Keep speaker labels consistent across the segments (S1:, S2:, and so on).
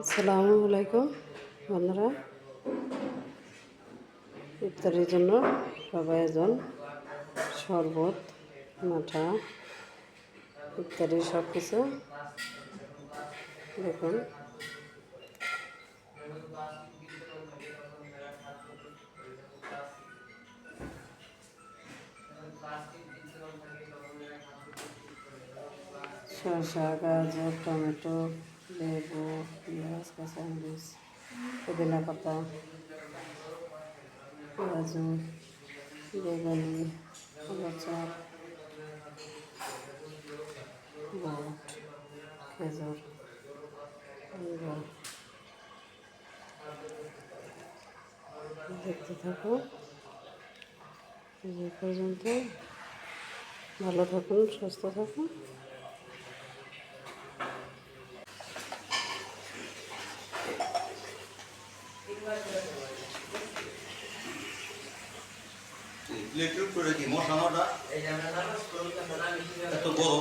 S1: আসসালামু আলাইকুম বন্ধুরা, ইফতারের জন্য সবাইজন শরবত, মাঠা ইত্যাদি সব কিছু দেখুন। শসা, গাজর, টমেটো, লেবু, পেঁয়াজ, কাঁচামরিচ, পুদিনা পাতা, গাজর, বেগুনি, আচার, বুট, খেজুর, আঙ্গুর। দেখতে থাকুন এই পর্যন্ত। ভালো থাকুন, সুস্থ থাকুন।
S2: প্লেটের উপরে কি মশলাটা এত বড়?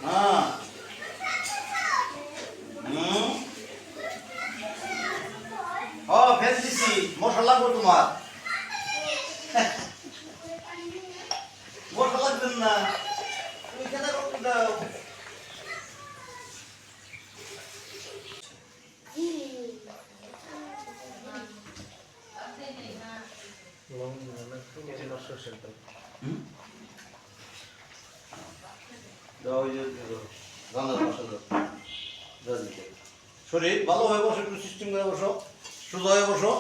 S2: হ্যাঁ, ফেল দিছি। মশলা লাগবে তোমার? মশলা লাগবেন না, তুমি খেতে করতে দাও। শরীর ভালো হয়ে বসো, একটু সিস্টেম করে বসো, সোজা হয়ে বসো।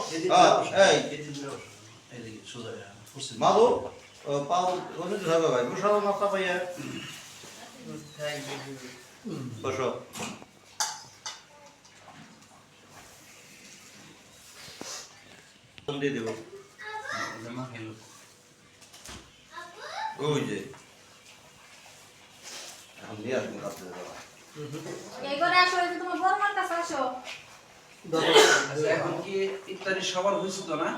S2: মাদু পাও থাকবে ভাই, বসো নাস্তা পাইয়া বসো। দিয়ে দেবো ওই যে এখন দিয়ে আসবেন কাছে দেওয়া।
S3: এখন কি ইফতারি সবার হয়েছে তো না?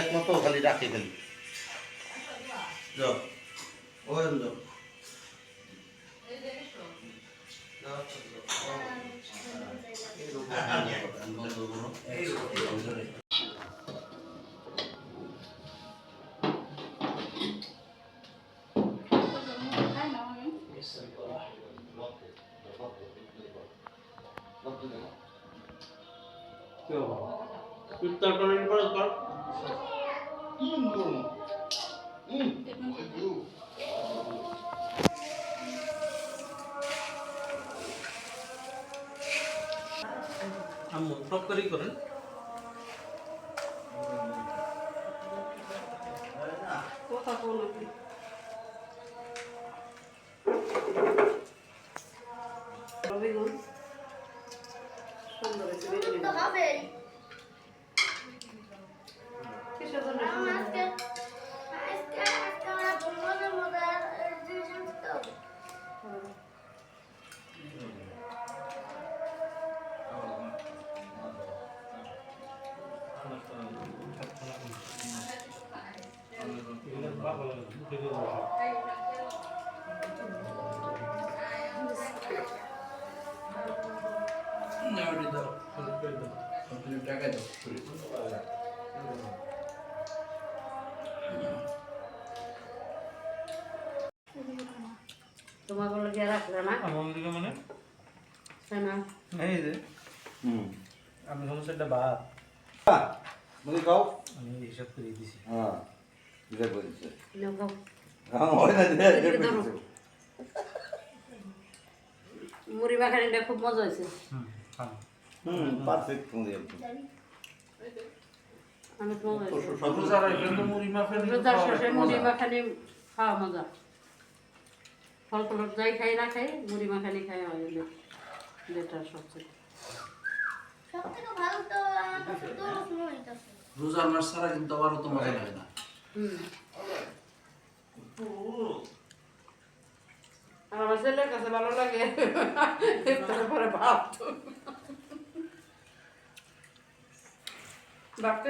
S2: একমাত্র খালি রাখি খালি যাও ওই যাও।
S4: ইফতার করার পর আম্মু তরকারি করেন।
S1: কথা বলো রবিগঞ্জ সুন্দর হবে কিসের জন্য তোমার বলে গিয়ে রাখলে না
S4: আমার দিকে মানে
S1: না
S4: এই যে আমি সমস্যাটা ভাত
S2: মুড়ি খাও।
S4: আমি হিসাব করে দিছি।
S2: হ্যাঁ বুঝে বলছে
S1: নাও মুড়ি মাখানিটা খুব মজা হয়েছে।
S2: পারফেক্ট মুড়ি একদম।
S1: অনেক মজা হয়েছে।
S3: রোজা রাখলে তো মুড়ি মাখানি
S1: রোজার শেষে মুড়ি মাখানি খাওয়া মজা। ফল টল যাই খাই না খাই মুড়ি মাখানি খাই আমাদের বেটার সবচেয়ে।
S5: সবথেকে ভালো তো আমার কাছে তো রসুন হইতাছে।
S3: রোজার মাস ছাড়া কিন্তু আবারও তো মজা লাগে না।
S1: আর আমার ছেলের কাছে ভালো লাগে তারপরে ভাত ভাবতে